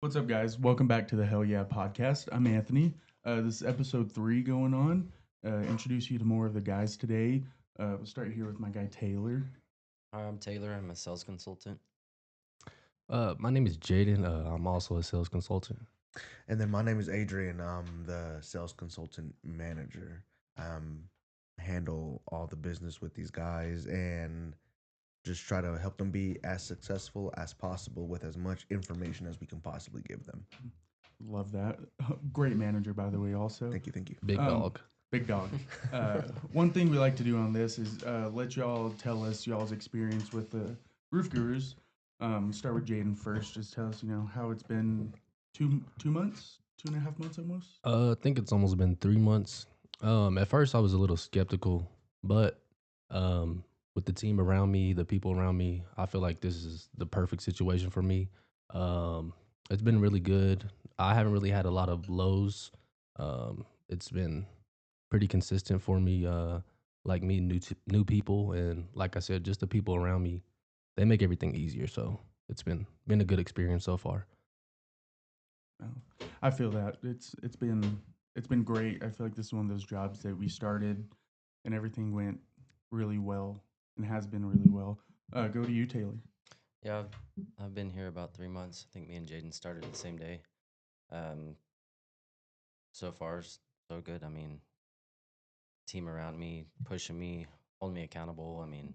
What's up, guys? Welcome back to the Hell Yeah podcast. I'm Anthony. This is episode 3 going on. Introduce you to more of the guys today. We'll start here with my guy Taylor. Hi, I'm Taylor. I'm a sales consultant. My name is Jayden. I'm also a sales consultant. And then my name is Adrian. I'm the sales consultant manager. Handle all the business with these guys and just try to help them be as successful as possible with as much information as we can possibly give them. Love that. Great manager, by the way, also. Thank you, thank you. Big dog. Big dog. One thing we like to do on this is let y'all tell us y'all's experience with the Roof Gurus. Start with Jayden first. Just tell us, how it's been 2 months, 2.5 months almost. I think it's almost been 3 months. At first I was a little skeptical, but with the team around me, the people around me, I feel like this is the perfect situation for me. Um, it's been really good. I haven't really had a lot of lows. It's been pretty consistent for me. Like meeting new people, and like I said, just the people around me, they make everything easier. So it's been a good experience so far. I feel that it's been great. I feel like this is one of those jobs that we started and everything went really well and has been really well. Go to you, Taylor. Yeah, I've been here about 3 months. I think me and Jayden started the same day. Um, so far, so good. I mean, team around me, pushing me, holding me accountable. I mean,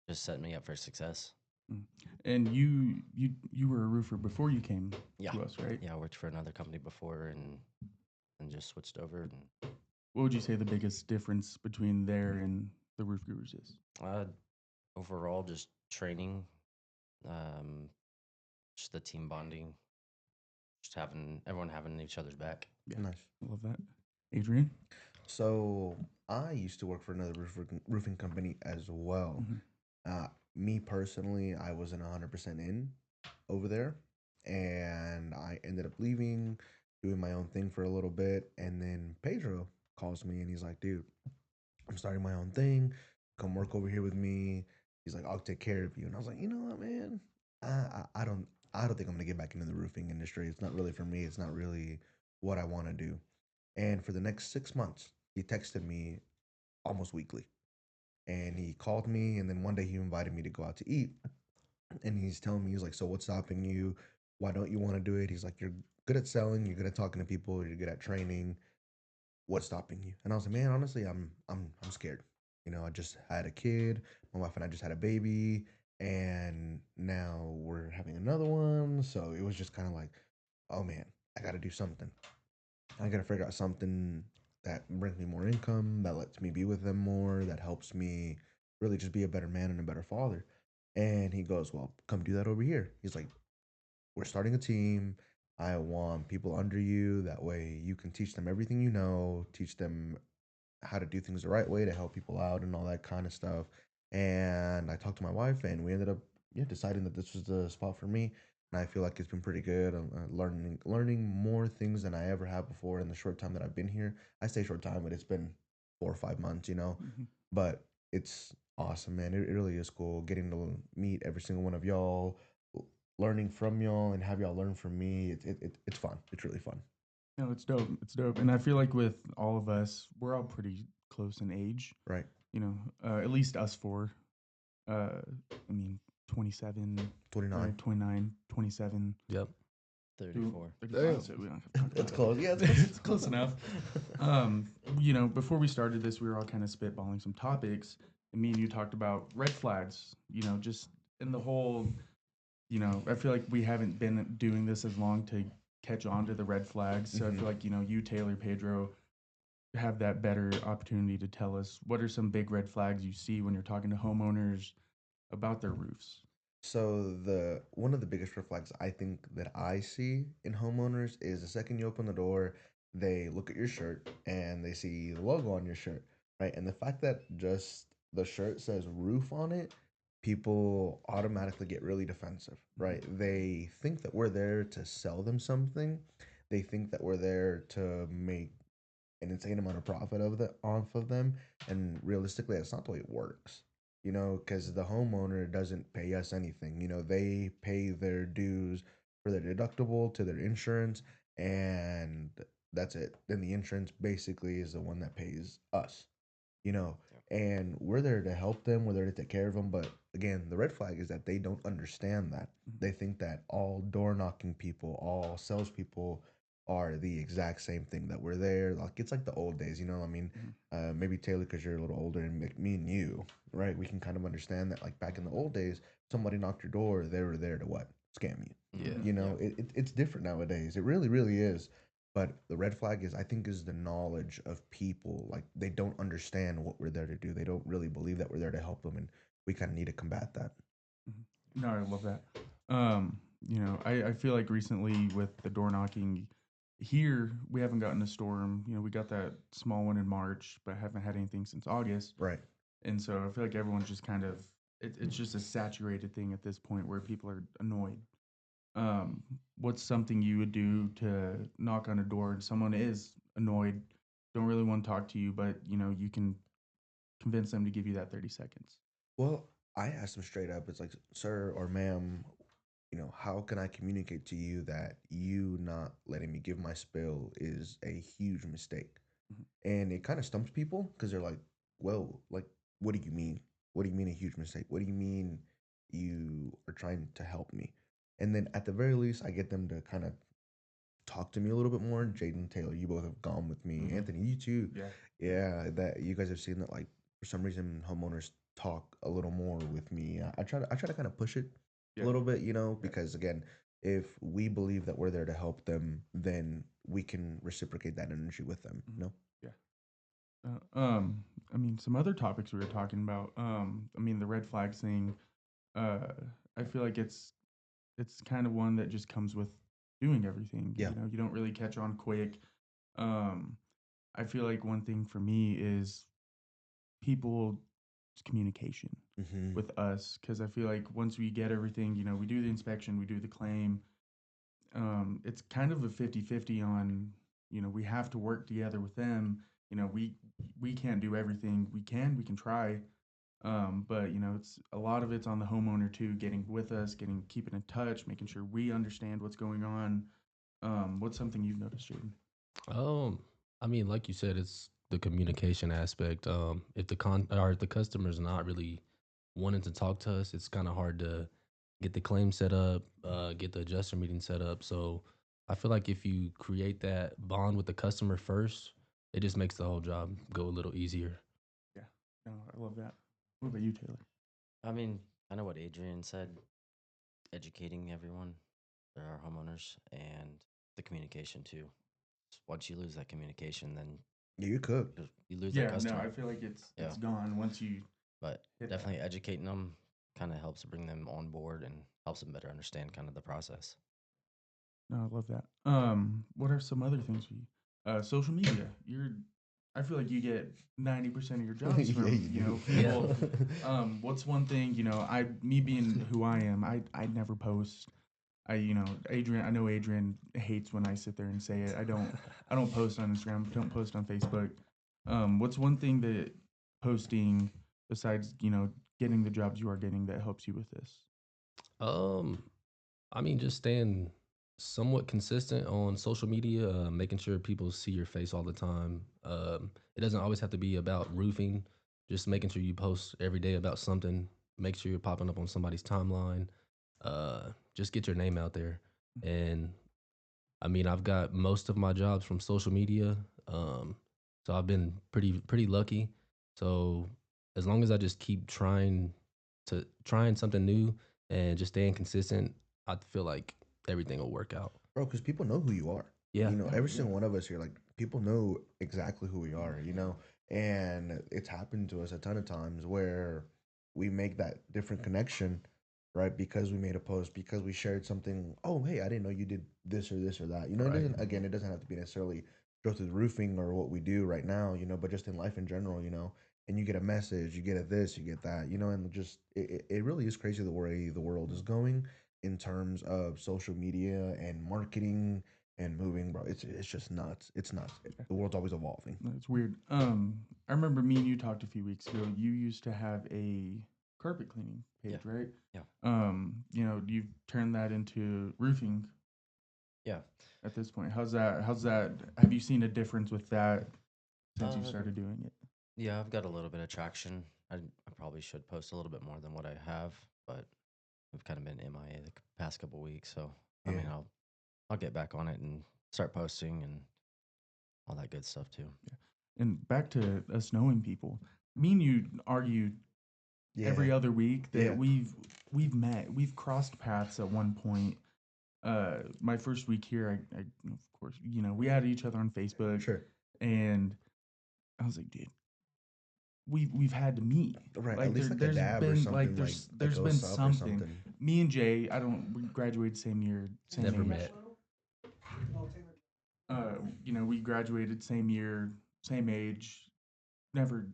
just setting me up for success. Mm. And you were a roofer before you came Yeah, to us, right? yeah. I worked for another company before and just switched over. And What would you say the biggest difference between there and the Roof Gurus is? uh, overall, just training, um, just the team bonding, just having everyone having each other's back. Yeah, Nice. I love that. Adrian. So I used to work for another roofing company as well. Mm-hmm. Uh, Me personally, I wasn't 100% in over there, and I ended up leaving, doing my own thing for a little bit, and then Pedro calls me and he's like, "Dude, I'm starting my own thing. Come work over here with me." He's like, "I'll take care of you," and I was like, "You know what, man? I I, I don't I don't think I'm gonna get back into the roofing industry. It's not really for me. It's not really what I want to do." And for the next 6 months, he texted me almost weekly. And he called me, and then one day he invited me to go out to eat. And he's telling me, he's like, "So what's stopping you? Why don't you want to do it?" He's like, "You're good at selling, you're good at talking to people, you're good at training. What's stopping you?" And I was like, "Man, honestly, I'm scared. I just had a kid, my wife and I just had a baby, and now we're having another one." So it was just kind of like, oh man, I gotta do something. I gotta figure out something that brings me more income, that lets me be with them more, that helps me really just be a better man and a better father. And he goes, "Well, come do that over here." He's like, "We're starting a team. I want people under you. That way you can teach them everything you know, teach them how to do things the right way to help people out and all that kind of stuff." And I talked to my wife, and we ended up, yeah, deciding that this was the spot for me. And I feel like it's been pretty good. I'm learning more things than I ever have before in the short time that I've been here. I say short time, but it's been 4 or 5 months. Mm-hmm. But it's awesome, man. It really is cool getting to meet every single one of y'all, learning from y'all, and have y'all learn from me. It's fun. It's really fun. No, it's dope. It's dope. And I feel like with all of us, we're all pretty close in age. Right. At least us four. I mean, 27, 29. right? 29, 27. Yep. 34. 35, so we don't have to talk It's about close. it. Yeah, it's close. It's close enough. Before we started this, we were all kind of spitballing some topics, and me and you talked about red flags. Just in the whole. I feel like we haven't been doing this as long to catch on to the red flags. So I Mhm. feel like you, Taylor, Pedro, have that better opportunity to tell us what are some big red flags you see when you're talking to homeowners about their roofs. So the one of the biggest red flags I think that I see in homeowners is the second you open the door, they look at your shirt and they see the logo on your shirt, right? And the fact that just the shirt says roof on it, people automatically get really defensive, right? They think that we're there to sell them something. They think that we're there to make an insane amount of profit off of them, and realistically, that's not the way it works. Because the homeowner doesn't pay us anything. They pay their dues for their deductible to their insurance, and that's it. Then the insurance basically is the one that pays us, you know, and we're there to help them, we're there to take care of them. But again, the red flag is that they don't understand that. They think that all door knocking people, all salespeople are the exact same thing, that we're there. Like, it's like the old days, you know? I mean, maybe Taylor, because you're a little older, and me and you, right? We can kind of understand that, like, back in the old days, somebody knocked your door, they were there to what? Scam you. Yeah. You know, it's different nowadays. It really, really is. But the red flag is, I think, is the knowledge of people. Like, they don't understand what we're there to do. They don't really believe that we're there to help them, and we kind of need to combat that. No, I love that. I feel like recently with the door knocking here, we haven't gotten a storm. We got that small one in March, but haven't had anything since August. Right. And so I feel like everyone's just kind of, it's just a saturated thing at this point where people are annoyed. What's something you would do to knock on a door and someone is annoyed, don't really want to talk to you, but you can convince them to give you that 30 seconds? Well, I asked them straight up. It's like, sir or ma'am, how can I communicate to you that you not letting me give my spill is a huge mistake? And it kind of stumps people because they're like, well, like, what do you mean? What do you mean a huge mistake? What do you mean you are trying to help me? And then at the very least, I get them to kind of talk to me a little bit more. Jayden, Taylor, you both have gone with me. Anthony, you too. Yeah. Yeah, that you guys have seen that, like, for some reason homeowners talk a little more with me. I try to kind of push it a Yeah. little bit, because again, if we believe that we're there to help them, then we can reciprocate that energy with them, Yeah. Some other topics we were talking about. The red flags thing. Uh, I feel like it's kind of one that just comes with doing everything. Yeah. You don't really catch on quick. Um, I feel like one thing for me is people's communication Mm-hmm. with us, because I feel like once we get everything, we do the inspection, we do the claim. It's kind of a 50-50 on, we have to work together with them. We can't do everything. We can try. But it's a lot of it's on the homeowner too, getting with us, keeping in touch, making sure we understand what's going on. What's something you've noticed, Jayden? Um, like you said, it's the communication aspect. If the customer's not really wanting to talk to us, it's kind of hard to get the claim set up, get the adjuster meeting set up. So I feel like if you create that bond with the customer first, it just makes the whole job go a little easier. Yeah, no, I love that. What about you, Taylor? I mean, I know what Adrian said, educating everyone, our homeowners, and the communication too. Once you lose that communication, then Yeah, you could. you lose that Yeah, no, customer. I feel like it's Yeah. gone once you But hit definitely that. educating them kind of helps bring them on board and helps them better understand kind of the process. No, I love that. What are some other things we? Social media. I feel like you get 90% of your jobs Yeah, from you do. people. What's one thing me being who I am, I never post. Adrian. I know Adrian hates when I sit there and say it. I don't post on Instagram. Don't post on Facebook. What's one thing that posting besides getting the jobs you are getting that helps you with this? Um, just staying somewhat consistent on social media, making sure people see your face all the time. It doesn't always have to be about roofing. Just making sure you post every day about something. Make sure you're popping up on somebody's timeline. Just get your name out there. And I've got most of my jobs from social media. So I've been pretty lucky. So as long as I just keep trying something new and just staying consistent, I feel like everything will work out. Bro, because people know who you are. Yeah. Every single one of us here, like, people know exactly who we are, and it's happened to us a ton of times where we make that different connection, right? Because we made a post, because we shared something. Oh, hey, I didn't know you did this or this or that. It Right. doesn't, again, it doesn't have to be necessarily go through the roofing or what we do right now, but just in life in general, and you get a message, you get a this, you get that, and just, it really is crazy the way the world is going in terms of social media and marketing and moving, bro. It's just nuts. It's nuts. The world's always evolving. That's weird. I remember me and you talked a few weeks ago. You used to have a carpet cleaning page, Yeah. right? Yeah. You've turned that into roofing Yeah. at this point? How's that? Have you seen a difference with that since you Uh, started doing it? Yeah, I've got a little bit of traction. I probably should post a little bit more than what I have, but I've kind of been MIA the past couple weeks. So I Yeah. mean, I'll get back on it and start posting and all that good stuff too. And back to us knowing people. Me and you argue every other week that Yeah. we've met, we've crossed paths at one point. My first week here, I of course, we added each other on Facebook, Sure. and I was like, dude, we've had to meet. Right. Like At least like a there's dab or been something. there's been goes up or something. something. Me and Jay, we graduated same year, same Never age. met. We graduated same year, same age. Never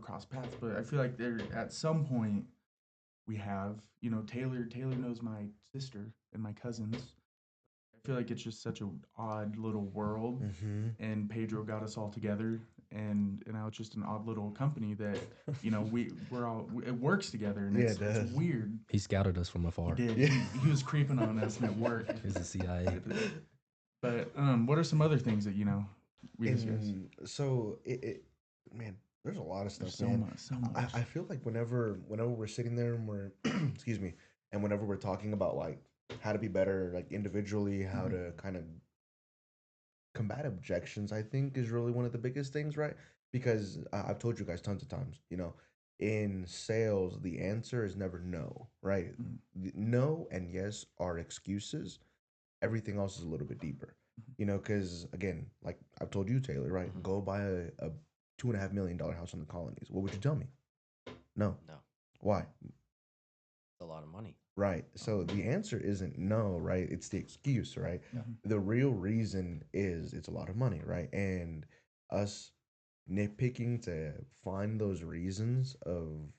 crossed paths, but I feel like there at some point we have. Taylor knows my sister and my cousins. I feel like it's just such an odd little world, Mm-hmm. and Pedro got us all together, and now it's just an odd little company that it works together, and Yeah, it's it does. weird. He scouted us from afar. He did. Yeah. He was creeping on us, and it worked. He's the CIA. But what are some other things that we discuss? And so man, there's a lot of stuff, There's so man. much, so much. I feel like whenever we're sitting there and we're excuse me, and whenever we're talking about like how to be better, like individually, how Mhm. to kind of combat objections, I think is really one of the biggest things, right? Because I've told you guys tons of times, in sales, the answer is never no, right? Mhm. No and yes are excuses. Everything else is a little bit deeper, because again, like I've told you, Taylor, right? Mhm. Go buy a $2.5 million house in the colonies. What would you tell me? No. No, Why? it's a lot of money. Right. So the answer isn't no, right? It's the excuse, right? Mhm. The real reason is it's a lot of money, right? And us nitpicking to find those reasons of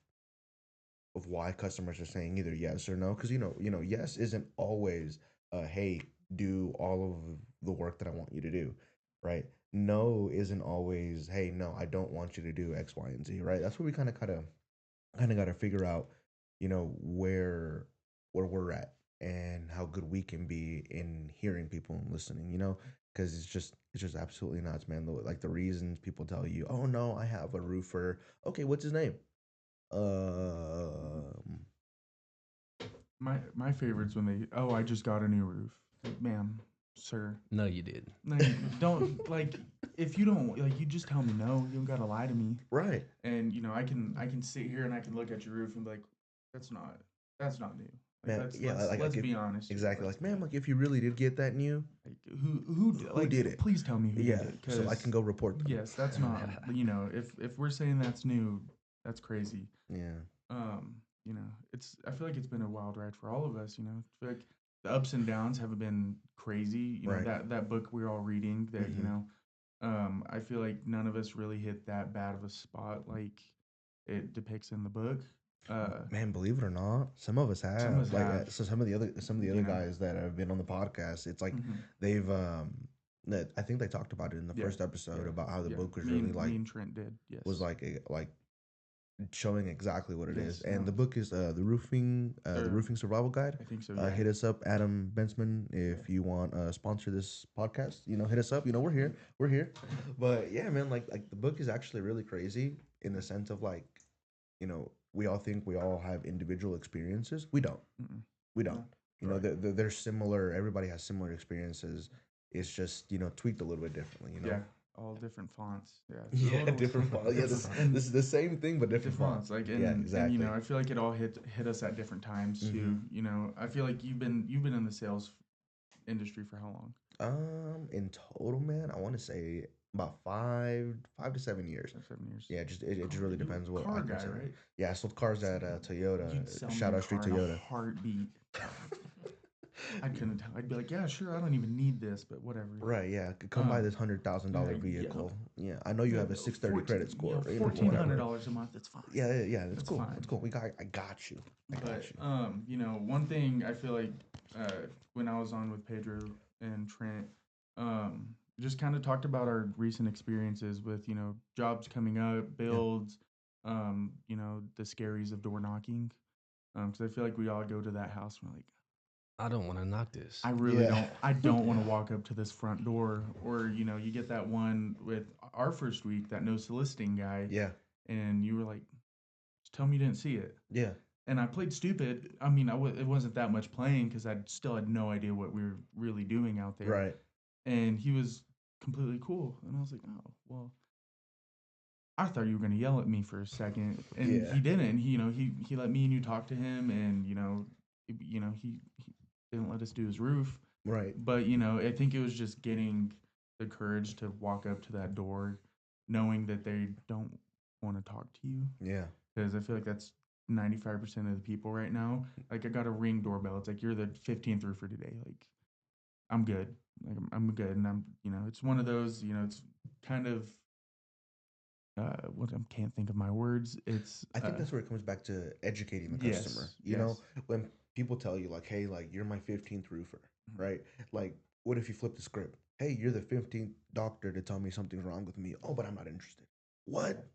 why customers are saying either yes or no, because yes isn't always hey, do all of the work that I want you to do, right? No isn't always hey, no, I don't want you to do X, Y, and Z, right? That's what we kind of got to figure out, where we're at and how good we can be in hearing people and listening, because it's just absolutely nuts, man. Like the reasons people tell you, oh no, I have a roofer. Okay, what's his name? Um, My favorites when I just got a new roof, ma'am, sir. No, you did. No, you don't like if you don't like you just tell me no. You don't gotta lie to me. right. And I can sit here and I can look at your roof and be like, that's not new. Like Man, yeah, let's if, be honest. Here. exactly. Let's Like, man, like if you really did get that new, like, who did it? Please tell me who Yeah, did it. so I can go report them. Yes, that's not. If we're saying that's new, that's crazy. Yeah, Um, I feel like it's been a wild ride for all of us. I feel like the ups and downs have been crazy. Right. That book we're all reading. That Mhm. I feel like none of us really hit that bad of a spot like it depicts in the book. Man, believe it or not, some of us have. Some of us Like, have. so some of the other You know. guys that have been on the podcast, it's like Mhm. they've that I think they talked about it in the Yeah, first episode yeah, about how the yeah. book was Me really and like me and Trent did. Yes. was like showing exactly what it is. Yes, And no. the book is the roofing survival guide. I think so. Yeah. Hit us up, Adam Bensman, if you want to sponsor this podcast. Hit us up. We're here. We're here. But yeah, man, like the book is actually really crazy in the sense of like, we all think we all have individual experiences. We don't. Mm-mm. We don't. No. Right. They're similar. Everybody has similar experiences. It's just tweaked a little bit differently. Yeah. All different fonts. Yeah. Yeah, Total- different font. Yeah, this is the same thing but different fonts. Like Yeah, exactly. I feel like it all hit us at different times too. I feel like you've been in the sales industry for how long? In total, man, I want to say about 5 to 7 years. 7 years. Yeah, it just really You depends what car I guy, consider. right? Yeah, I sold cars at Toyota. You'd sell me Shout a out Street car in a Toyota. heartbeat. I couldn't tell. I'd be like, yeah, sure. I don't even need this, but whatever. Right, yeah. Come buy this $100,000 yeah. vehicle. Yeah, I know you have a 630 credit score. $1,400 a month. It's fine. Yeah, yeah, it's cool. fine. It's cool. I got you. I got But you. one thing I feel like when I was on with Pedro and Trent, just kind of talked about our recent experiences with jobs coming up, builds, the scaries of door knocking. Because I feel like we all go to that house and we're like, I don't want to knock this. I really Yeah. don't. I don't want to walk up to this front door, or you get that one with our first week, that no soliciting guy, Yeah. and you were like, "Just tell me you didn't see it." Yeah. And I played stupid. I mean, it wasn't that much playing because I still had no idea what we were really doing out there. Right. And he was completely cool, and I was like, "Oh, well." I thought you were gonna yell at me for a second, and Yeah. he didn't. He let me and you talk to him, and he didn't let us do his roof. Right. But I think it was just getting the courage to walk up to that door, knowing that they don't want to talk to you, Yeah. because I feel like that's 95% of the people right now. Like I got a Ring doorbell. It's like you're the 15th roofer today. Like I'm good. Like I'm good, and it's one of those. It's kind of what I can't think of my words. It's I think that's where it comes back to educating the customer. yes, You know, yes. when people tell you like, "Hey, like you're my 15th roofer," Mhm. right? Like, what if you flip the script? Hey, you're the 15th doctor to tell me something's wrong with me. Oh, but I'm not interested. What?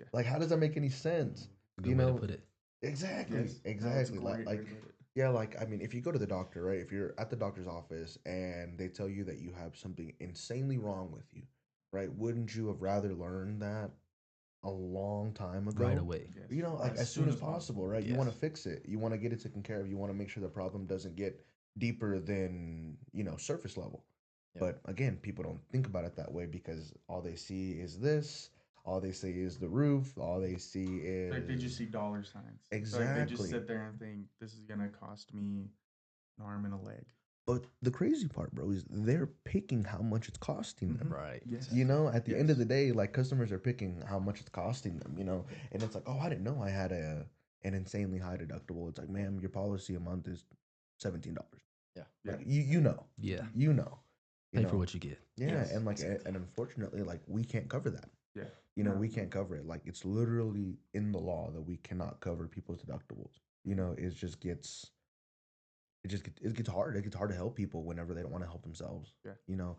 Yeah. Like, how does that make any sense? Good way to put it. Exactly, Yes. No, it's a exactly. great way to Like, put it. yeah, like I mean, if you go to the doctor, right? If you're at the doctor's office and they tell you that you have something insanely wrong with you, right? Wouldn't you have rather learned that a long time Right ago? away. Yes. You know, like as soon as possible, right? You want to Yes. fix it. You want to get it taken care of. You want to make sure the problem doesn't get deeper than, surface level. Yep. But again, people don't think about it that way because all they see is this. All they see is the roof. All they see It's like they just is see dollar signs. So like they just exactly. sit there and think this is gonna cost me an arm and a leg. But the crazy part, bro, is they're picking how much it's costing them. Mhm. Right. Yes. At the end of Yes. the day, like customers are picking how much it's costing them, and it's like, oh, I didn't know I had an insanely high deductible. It's like, ma'am, your policy a month is $17. Yeah. Yeah. Like you know, Yeah. you know, you Pay for know, what you get. yeah, Yes, and like, exactly. and unfortunately, like we can't cover that. Yeah. We No. can't cover it. Like it's literally in the law that we cannot cover people's deductibles. It gets hard. It gets hard to help people whenever they don't want to help themselves. Yeah. You know,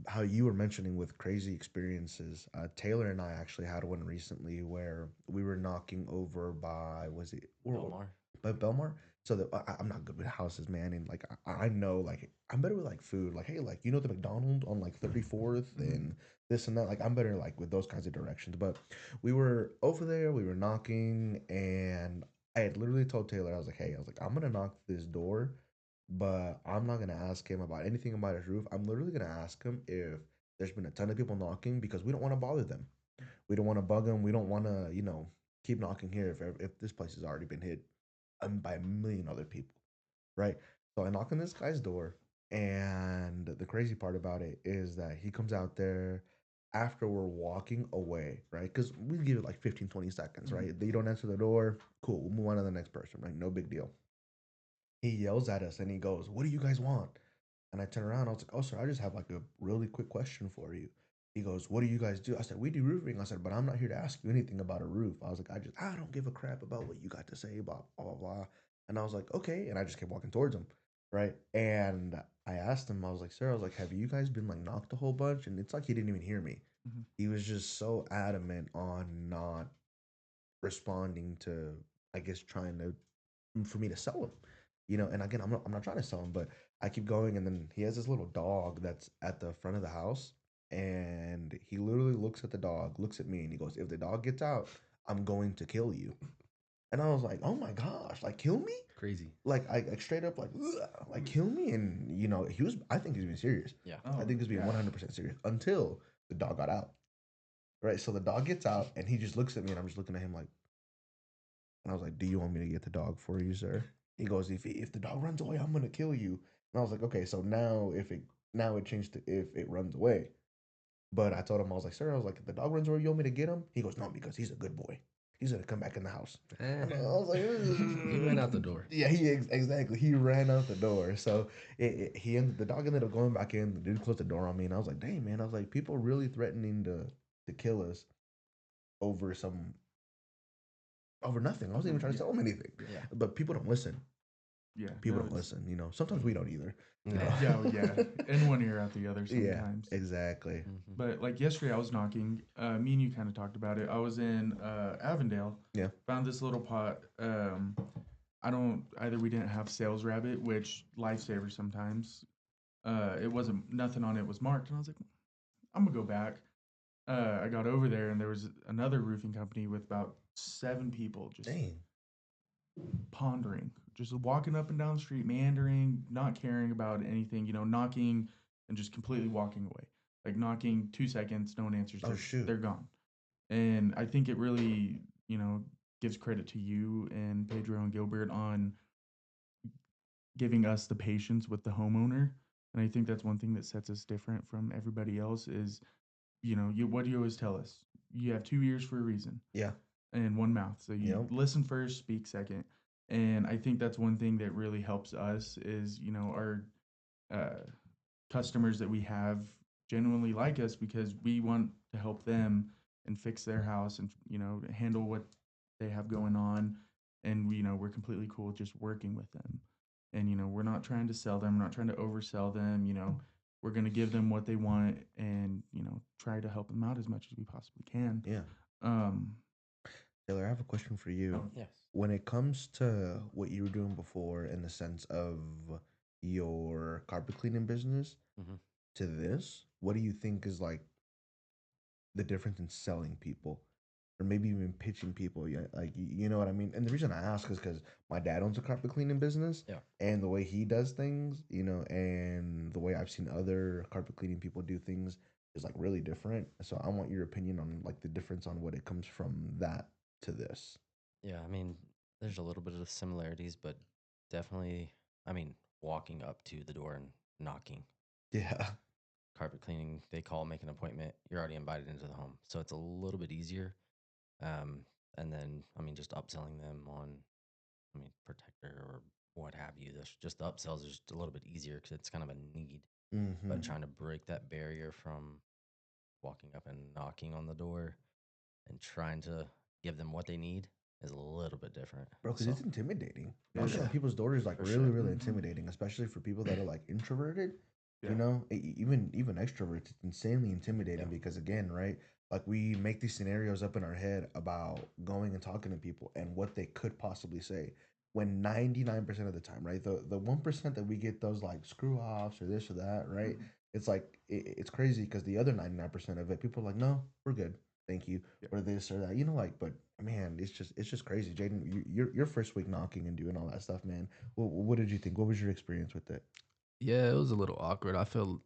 how you were mentioning with crazy experiences. Taylor and I actually had one recently where we were knocking over by was it Belmar. by Belmar. So that I'm not good with houses, man, and like I know like I'm better with like food. Like hey, like the McDonald's on like 34th Mhm. and this and that. Like I'm better like with those kinds of directions. But we were over there, we were knocking, and I had literally told Taylor, I was like, hey, I was like, I'm gonna knock this door, but I'm not gonna ask him about anything about his roof. I'm literally gonna ask him if there's been a ton of people knocking because we don't want to bother them. We don't want to bug them. We don't want to, keep knocking here if this place has already been hit by a million other people, right? So I knock on this guy's door, and the crazy part about it is that he comes out there after we're walking away, right? Because we give it like 15, 20 seconds, right? They don't answer the door, cool, we'll move on to the next person, right? No big deal. He yells at us and he goes, "What do you guys want?" And I turn around, I was like, "Oh, sir, I just have like a really quick question for you." He goes, "What do you guys do?" I said, "We do roofing." I said, "But I'm not here to ask you anything about a roof." I was like, I don't give a crap about what you got to say about blah, blah, blah. And I was like, okay. And I just kept walking towards him. Right. And I asked him, I was like, "Sir," I was like, "have you guys been like knocked a whole bunch?" And it's like he didn't even hear me. Mhm. He was just so adamant on not responding to, I guess, trying to for me to sell him. And again, I'm not trying to sell him, but I keep going, and then he has this little dog that's at the front of the house, and he literally looks at the dog, looks at me, and he goes, "If the dog gets out, I'm going to kill you." And I was like, "Oh my gosh, like kill me?" Crazy. Like I like straight up like "Ugh," like kill me, and he was. I think he's being serious. Yeah. I think he's being 100% serious until the dog got out. Right, so the dog gets out, and he just looks at me, and I'm just looking at him like, and I was like, "Do you want me to get the dog for you, sir?" He goes, "If the dog runs away, I'm gonna kill you." And I was like, "Okay, so now it changed to if it runs away." But I told him, I was like, "Sir," I was like, "If the dog runs away, you want me to get him?" He goes, "No, because he's a good boy. He's gonna come back in the house." And I was like, He ran out the door. Yeah, exactly. He ran out the door. So the dog ended up going back in. The dude closed the door on me, and I was like, "Dang, man!" I was like, "People really threatening to kill us over some over nothing." I wasn't even trying to Yeah. sell him anything. Yeah. But people don't listen. Yeah. People No, don't it's listen. Sometimes we don't either. Yeah. yeah, oh, yeah. In one ear out the other Yeah, sometimes. exactly. Mhm. But like yesterday, I was knocking. Me and you kind of talked about it. I was in Avondale. Yeah. Found this little pot. I don't either. We didn't have Sales Rabbit, which lifesaver sometimes. It wasn't nothing on it was marked, and I was like, I'm gonna go back. I got over there, and there was another roofing company with about 7 people just Dang. pondering, just walking up and down the street, meandering, not caring about anything, knocking and just completely walking away. Like knocking 2 seconds, no one answers, Oh just shoot. they're gone. And I think it really, gives credit to you and Pedro and Gilbert on giving us the patience with the homeowner. And I think that's one thing that sets us different from everybody else is, what do you always tell us? You have 2 ears for a reason Yeah. and one mouth. So you Yep. listen first, speak second. And I think that's one thing that really helps us is, our uh, customers that we have genuinely like us because we want to help them and fix their house and, handle what they have going on. And, we're completely cool with just working with them. And, we're not trying to sell them, we're not trying to oversell them, we're going to give them what they want and, try to help them out as much as we possibly can. Yeah. Um, Taylor, I have a question for you. Yes. When it comes to what you were doing before in the sense of your carpet cleaning business hmm to this, what do you think is like the difference in selling people or maybe even pitching people? Yeah, like you know what I mean? And the reason I ask is because my dad owns a carpet cleaning business, Yeah. and the way he does things, and the way I've seen other carpet cleaning people do things is like really different. So I want your opinion on like the difference on what it comes from that to this. Yeah. I mean, there's a little bit of similarities, but definitely, I mean, walking up to the door and knocking. Yeah. Carpet cleaning, they call, make an appointment. You're already invited into the home, so it's a little bit easier. Um, and then, I mean, just upselling them on, I mean, protector or what have you. Just the upsells is just a little bit easier because it's kind of a need. But Mm-hmm. trying to break that barrier from walking up and knocking on the door and trying to give them what they need is a little bit different. Bro, because So it's intimidating. For Knocking on sure, people's doors is like for really, sure. really Mhm. intimidating, especially for people that are like introverted. Yeah. Even extroverts, it's insanely intimidating Yeah. because again, right? Like we make these scenarios up in our head about going and talking to people and what they could possibly say. When 99% of the time, right? The 1% that we get those like screw offs or this or that, right? Mhm. It's like it's crazy because the other 99% of it, people are like, no, we're good, thank you, Yeah. or this or that. Like, but man, it's just crazy. Jayden, your first week knocking and doing all that stuff, man. What did you think? What was your experience with it? Yeah, it was a little awkward. I felt,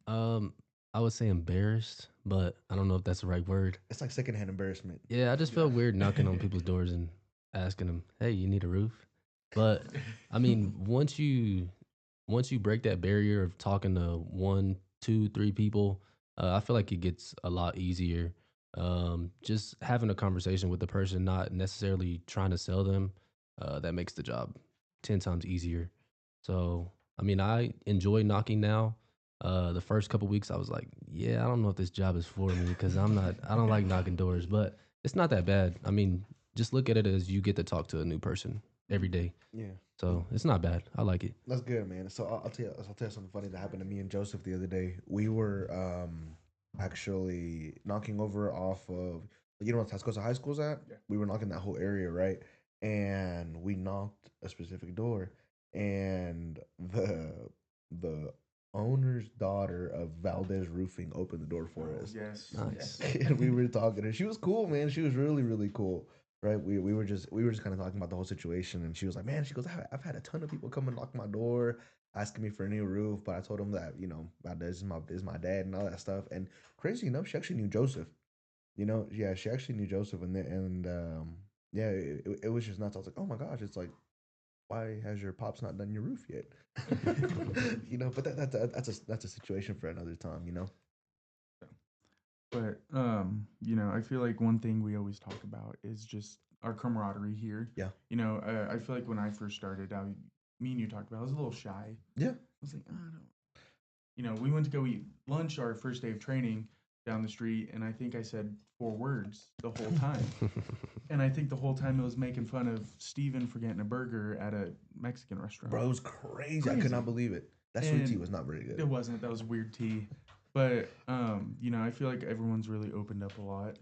um, I would say embarrassed, but I don't know if that's the right word. It's like secondhand embarrassment. Yeah, I just Yeah. felt weird knocking on people's doors and asking them, "Hey, you need a roof?" But I mean, once you break that barrier of talking to one, two, three people, I feel like it gets a lot easier. Just having a conversation with the person, not necessarily trying to sell them, that makes the job 10 times easier. So, I mean, I enjoy knocking now. The first couple weeks, I was like, "Yeah, I don't know if this job is for me because I don't like knocking doors." But it's not that bad. I mean, just look at it as you get to talk to a new person every day. Yeah. So it's not bad. I like it. That's good, man. So I'll tell you something funny that happened to me and Joseph the other day. We were actually knocking over off of what Tascosa High School's at. Yeah. We were knocking that whole area, right? And we knocked a specific door, and the owner's daughter of Valdez Roofing opened the door for Oh, us. yes. Nice. And we were talking to her. She was cool, man. She was really, really cool. Right. We were just kind of talking about the whole situation, and she was like, "Man," she goes, "I've had a ton of people come and knock my door, asking me for a new roof, but I told them that this is my dad and all that stuff." And crazy enough, she actually knew Joseph. Yeah, she actually knew Joseph, and yeah, it was just nuts. I was like, "Oh my gosh!" It's like, why has your pops not done your roof yet? But that's a situation for another time. But I feel like one thing we always talk about is just our camaraderie here. Yeah. I feel like when I first started, me and you talked about, I was a little shy. Yeah. I was like, I don't. We went to go eat lunch our first day of training down the street, and I think I said 4 words the whole time. And I think the whole time it was making fun of Steven for getting a burger at a Mexican restaurant. Bro, it was crazy. I could Crazy. not believe it. That sweet tea And was not very it good. wasn't. That was weird tea. But I feel like everyone's really opened up a lot.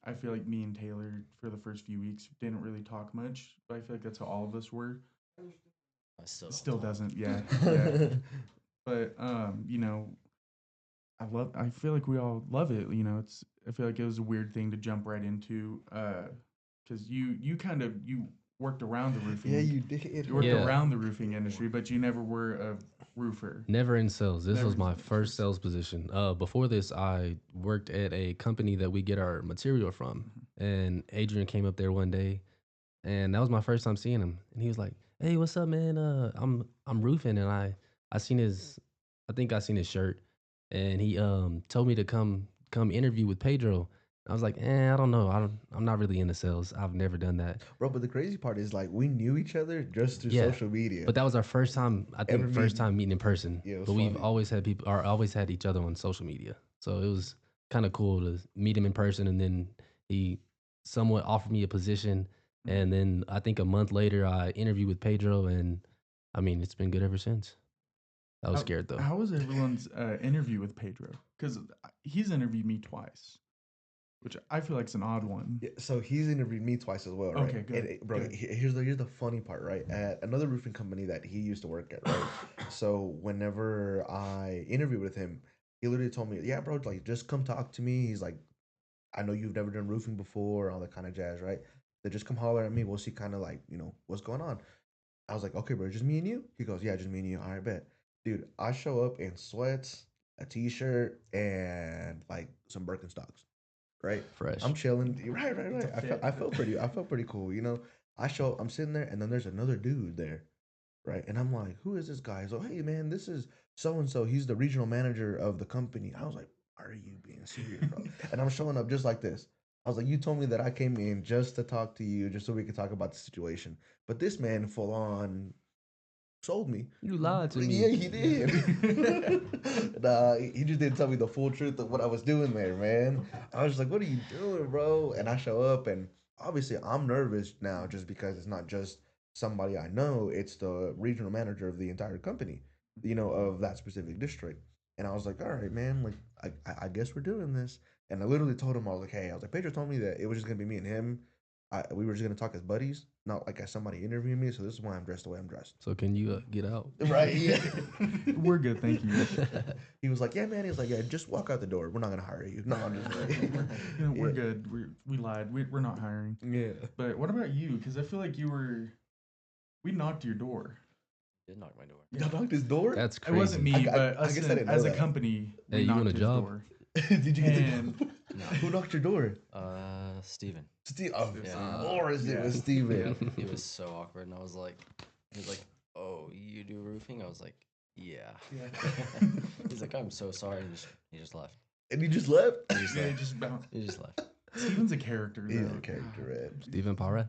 I feel like me and Taylor for the first few weeks didn't really talk much, but I feel like that's how all of us were. I still Still don't talk. doesn't, yeah, yeah. But you know, I feel like we all love it. You know, I feel like it was a weird thing to jump right into, because you worked around the roofing. Yeah, you did. You worked Yeah. around the roofing industry, but you never were a roofer. Never in sales. This Never was in my sales. first sales position. Before this, I worked at a company that we get our material from. And Adrian came up there one day, and that was my first time seeing him. And he was like, "Hey, what's up, man? I'm roofing, and I seen his, I think I seen his shirt, and he told me to come interview with Pedro." I was like, I don't know. I'm not really into sales. I've never done that. Bro, but the crazy part is like we knew each other just through Yeah, social media. But that was our first time, I think, Ever first meeting. time meeting in person. Yeah, it was But we've funny. always had people, or always had each other on social media. So it was kind of cool to meet him in person. And then he somewhat offered me a position. And then I think a month later, I interviewed with Pedro. And I mean, it's been good ever since. I was scared though. How was everyone's interview with Pedro? Because he's interviewed me twice, which I feel like it's an odd one. Yeah, so he's interviewed me twice as well, right? Okay, good, Bro, good. here's the funny part, right? At another roofing company that he used to work at, right? So whenever I interviewed with him, he literally told me, "Yeah, bro, like just come talk to me." He's like, "I know you've never done roofing before, all that kind of jazz, right? So just come holler at me. We'll see kind of like, what's going on." I was like, "Okay, bro, just me and you?" He goes, "Yeah, just me and you." All right, bet. Dude, I show up in sweats, a t-shirt, and like some Birkenstocks, right? Fresh. I'm chilling. Right, right, It's a right. fit. I felt pretty cool, you know. I'm sitting there, and then there's another dude there, right? And I'm like, "Who is this guy?" He's like, "Hey, man, this is so and so. He's the regional manager of the company." I was like, "Are you being serious, bro?" And I'm showing up just like this. I was like, "You told me that I came in just to talk to you, just so we could talk about the situation." But this man full on sold me. You lied to me. Yeah, he did. Nah, he just didn't tell me the full truth of what I was doing there, man. I was just like, "What are you doing, bro?" And I show up, and obviously I'm nervous now, just because it's not just somebody I know; it's the regional manager of the entire company, of that specific district. And I was like, "All right, man. Like, I guess we're doing this." And I literally told him, I was like, "Hey, Pedro told me that it was just gonna be me and him. We were just gonna talk as buddies, not like as somebody interviewing me. So this is why I'm dressed the way I'm dressed." So can you get out? Right? Yeah. We're good, thank you. He was like, "Yeah, man." He was like, "Yeah, just walk out the door. We're not gonna hire you." No, I'm just like, We're Yeah. good. We lied. We're not hiring. Yeah. But what about you? Because I feel like we knocked your door. Did knock my door. Y'all knocked his door. That's It crazy. wasn't me, but I us guess I didn't know as a that. company, we Hey, you knocked want a his job? door. Did you get And No. Who knocked your door? Steven. Steve. Of Yeah. course, it Yeah. was Steven. Yeah, it was so awkward, and I was like, he was like, "Oh, you do roofing?" I was like, "Yeah." He's like, "I'm so sorry." And he just left. And you just left. He just yeah, left. just bounced. He just left. Steven's a character, though. He's a character, Red. Steven Parra?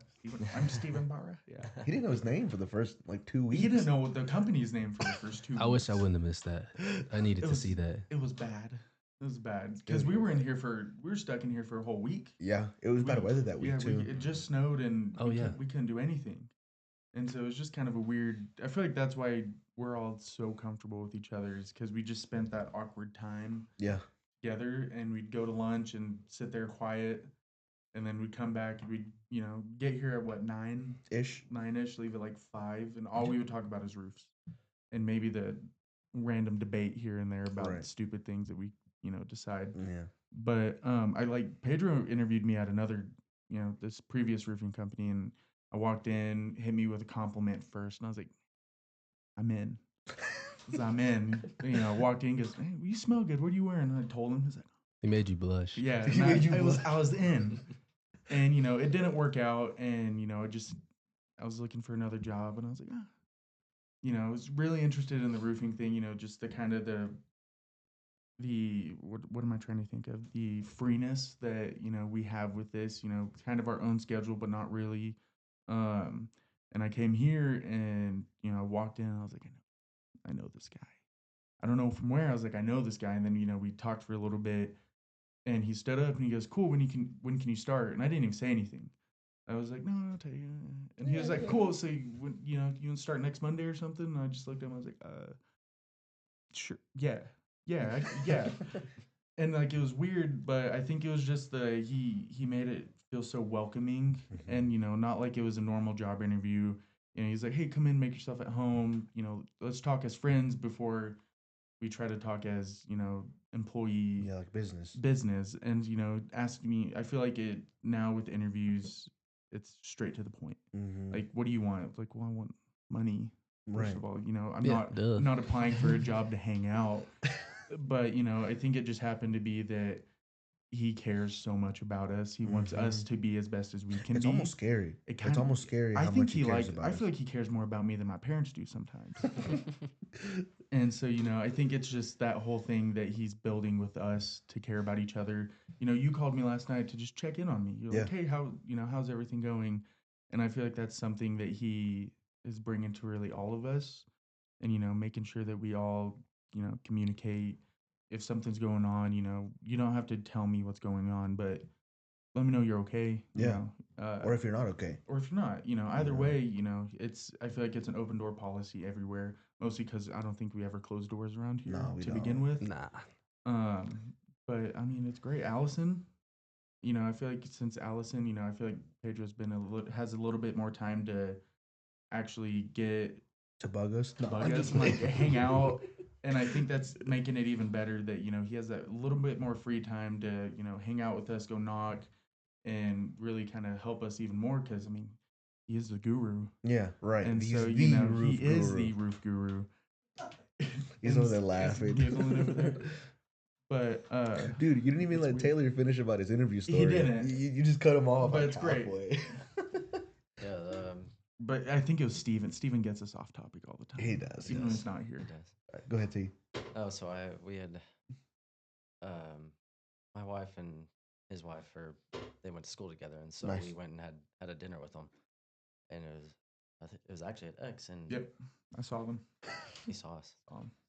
I'm Steven Barra. Yeah. He didn't know his name for the first like 2 weeks. He didn't know what the company's name for the first 2 weeks. I wish I wouldn't have missed that. I needed to see that. It was bad. It was bad because we were stuck in here for a whole week. Yeah, it was bad weather that week Yeah, too. it just snowed and Oh, yeah. we couldn't do anything, and so it was just kind of a weird. I feel like that's why we're all so comfortable with each other, is because we just spent that awkward time Yeah. together, and we'd go to lunch and sit there quiet, and then we'd come back and we'd get here at what 9-ish, leave at like 5, and all we would talk about is roofs, and maybe the random debate here and there about Right. stupid things that we decide. Yeah. But I like Pedro interviewed me at another, this previous roofing company, and I walked in, hit me with a compliment first, and I was like, I'm in. I'm in. Walked in, goes, "Hey, you smell good. What are you wearing?" And I told him. He's like, He made you blush. "Yeah." He and made you I was blush. in, and it didn't work out, and I was looking for another job, and I was like, I was really interested in the roofing thing. Just the kind of the what am I trying to think of? The freeness that we have with this, kind of our own schedule, but not really. And I came here and I walked in and I was like, I know this guy. I don't know from where. I was like, I know this guy. And then we talked for a little bit, and he stood up and he goes, "Cool. When can you start?" And I didn't even say anything. I was like, "No, I'll tell you." And he was like, "Cool. So you want to start next Monday or something?" And I just looked at him. I was like, "Sure. Yeah." Yeah, yeah. and like it was weird, but I think it was just he made it feel so welcoming, and not like it was a normal job interview. He's like, hey, come in, make yourself at home. Let's talk as friends before we try to talk as employee Yeah, like business. and ask me. I feel like it now with interviews, it's straight to the point. Mm-hmm. Like, what do you want? It's like, well, I want money. First Right. of all, I'm Yeah, duh. I'm not applying for a job to hang out, but I think it just happened to be that he cares so much about us. He wants us to be as best as we can It's be. almost scary. It It's almost scary I how think much he cares about I us. feel like he cares more about me than my parents do sometimes. And so, I think it's just that whole thing that he's building with us to care about each other. You called me last night to just check in on me. You're like, Yeah. hey, how's everything going? And I feel like that's something that he is bringing to really all of us, and making sure that we all communicate. If something's going on, you don't have to tell me what's going on, but let me know you're okay. Yeah. Or if you're not okay. Or if you're not, either way, it's. I feel like it's an open door policy everywhere. Mostly because I don't think we ever close doors around here No, we to begin don't. with. Nah. But I mean, it's great. Allison, I feel like since Allison, I feel like Pedro's been has a little bit more time to actually get To bug us? to No, bug I'm us just and like kidding. hang out. And I think that's making it even better that he has that little bit more free time to hang out with us, go knock, and really kind of help us even more because I mean he is the guru, Yeah, right. and He's so the he roof is guru. the roof guru. He's And over there is laughing. giggling over there. But Dude, you didn't even it's let weird. Taylor finish about his interview He story. didn't. You just cut him off But like it's great. halfway. Yeah, But I think it was Steven. Steven gets us off topic all the time. He does, even when yes. he's not here. it does. Alright, go ahead, T. Oh, so we had my wife and his wife they went to school together, and so Nice. we went and had a dinner with them, and it was actually at X, and Yep, I saw them. he saw us.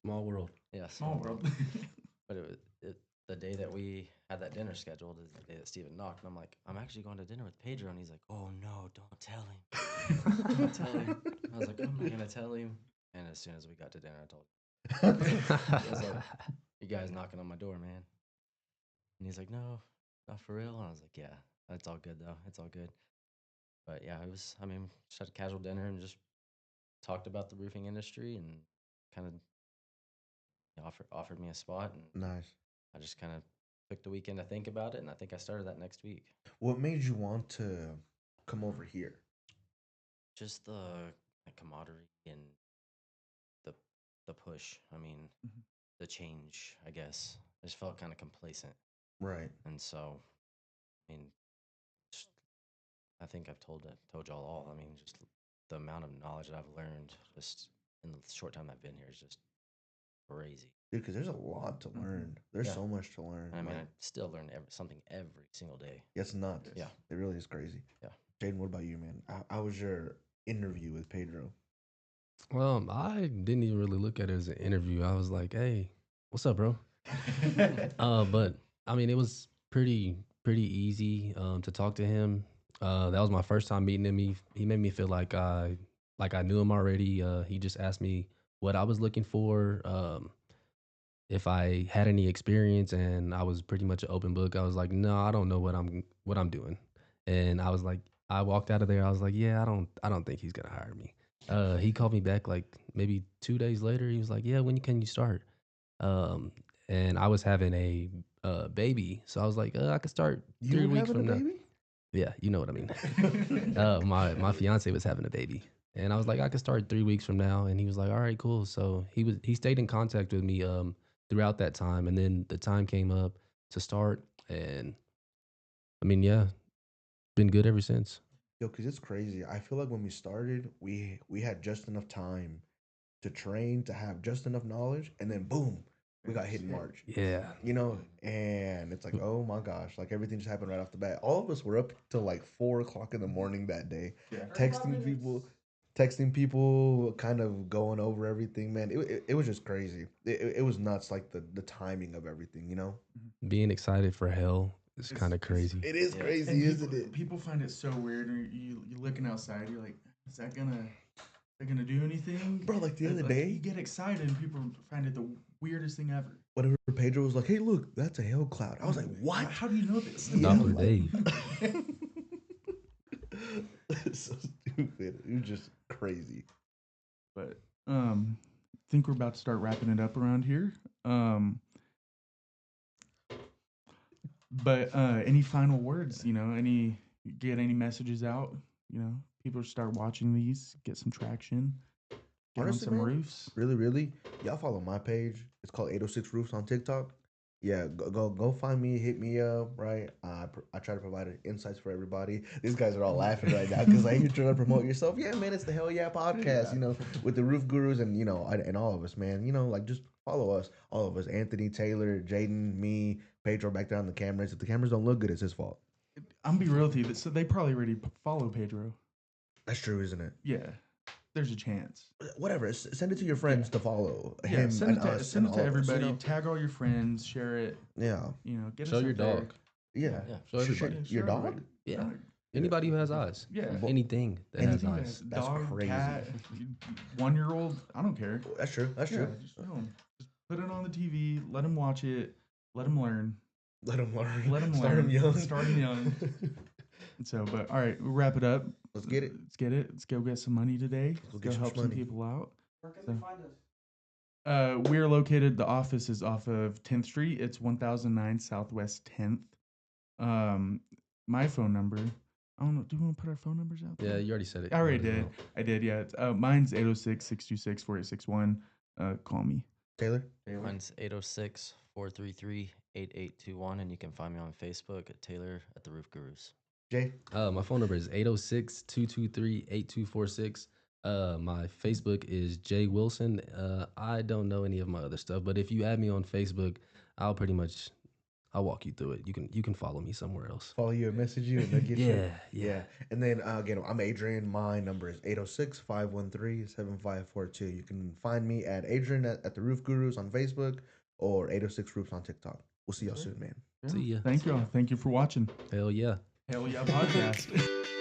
Small world. Yeah, Small world. But the day that we had that dinner scheduled is the day that Steven knocked, and I'm like, I'm actually going to dinner with Pedro, and he's like, oh no, don't tell him. Don't tell him. I was like, I'm not gonna tell him. And as soon as we got to dinner, I told him. I was like, you guys knocking on my door, man. And he's like, no, not for real. And I was like, yeah, it's all good though. It's all good. But yeah, it was. I mean, just had a casual dinner and just talked about the roofing industry and kind of offered me a spot, and Nice. I just kind of took the weekend to think about it, and I think I started that next week. What made you want to come over here? Just the camaraderie and the the push. I mean, Mhm. the change. I guess I just felt kind of complacent, Right. and so I mean, just, I think I've told y'all all. I mean, just the amount of knowledge that I've learned just in the short time I've been here is just crazy. Dude, because there's a lot to learn. There's Yeah. so much to learn. And I mean, Like, I still learn something every single day. it's nuts. Yeah. It really is crazy. Yeah. Jayden, what about you, man? How was your interview with Pedro? I didn't even really look at it as an interview. I was like, "Hey, what's up, bro?" But I mean, it was pretty easy to talk to him. That was my first time meeting him. He made me feel like I knew him already. He just asked me what I was looking for, if I had any experience, and I was pretty much an open book. I was like, "No, I don't know what I'm doing," and I was like, I walked out of there. I was like, "Yeah, I don't think he's gonna hire me." He called me back like maybe 2 days later. He was like, "Yeah, when can you start?" Um, and I was having a baby, so I was like, "I could start You 3 weeks having a from now." baby? Yeah, you know what I mean. My fiance was having a baby, and I was like, "I could start 3 weeks from now," and he was like, "All right, cool." So he stayed in contact with me throughout that time, and then the time came up to start, and I mean, yeah, been good ever since. Yo, because it's crazy. I feel like when we started, we had just enough time to train, to have just enough knowledge, and then boom, we got hit in March. Yeah, You know, and it's like, oh my gosh, like everything just happened right off the bat. All of us were up till like 4 o'clock in the morning that day, Yeah. texting people, kind of going over everything. Man, it was just crazy. It was nuts, like the timing of everything. You know, being excited for hell is kind of crazy. it is Yeah. crazy, And isn't it? people find it so weird. Or you're looking outside. You're like, is that gonna do anything, Bro, like the other Like, day, you get excited, and people find it the weirdest thing ever. Whenever Pedro was like, "Hey, look, that's a hail cloud," I was like, "What?" How do you know this? Not Yeah, for like- Dave. So stupid. You're just crazy. But I think we're about to start wrapping it up around here. But any final words? You know, get any messages out? You know, people start watching these, get some traction, get Honestly, on some man, roofs. Really, y'all follow my page. It's called 806 Roofs on TikTok. Yeah, go find me, hit me up, right? I try to provide insights for everybody. These guys are all laughing right now because you're trying to promote yourself. Yeah, man, it's the Hell Yeah podcast, Yeah. you know, with the Roof Gurus and, you know, and all of us, man. You know, like, just follow us, all of us. Anthony, Taylor, Jayden, me, Pedro back there on the cameras. If the cameras don't look good, it's his fault. I'm be real with you. So they probably already follow Pedro. That's true, isn't it? Yeah, there's a chance. Whatever, send it to your friends to follow Yeah, him send and it to, us send and it to all of us, you everybody. know? Tag all your friends. Share it. Yeah, You know, get Show us your out there. dog. yeah. Yeah. Show everybody. Yeah, Your show dog? everybody. Yeah. Dog. Anybody who has eyes. Yeah. Anything that has Anything eyes. That's dog, crazy. cat, 1-year-old. I don't care. That's true. That's Yeah, true. just show 'em. Just put it on the TV. Let them watch it. Let them learn. Let him learn. Let 'em Start learn. him young. Start 'em young. So, but all right, we'll wrap it up. Let's get it. Let's get it. Let's go get some money today. Let's go Let's get go some help some money. people out. Where can So- they find us? We are located. The office is off of 10th Street. It's 1009 Southwest 10th. My phone number. I don't know. Do we want to put our phone numbers out Yeah, there? you already said it. I already Might as did. well. I did. Yeah. Mine's 806-626-4861. Call me. Taylor. Mine's 806-433-8821, and you can find me on Facebook at Taylor at the Roof Gurus. Jay. My phone number is 806-223-8246. My Facebook is Jay Wilson. I don't know any of my other stuff, but if you add me on Facebook, I'll walk you through it. You can follow me somewhere else. Follow you and message you and they'll get you. Yeah. And then again, I'm Adrian. My number is 806-513-7542. You can find me at Adrian at the Roof Gurus on Facebook or 806 Roofs on TikTok. We'll see y'all soon, man. See ya. Thank you all. Thank you for watching. Hell yeah. Hell yeah, podcast.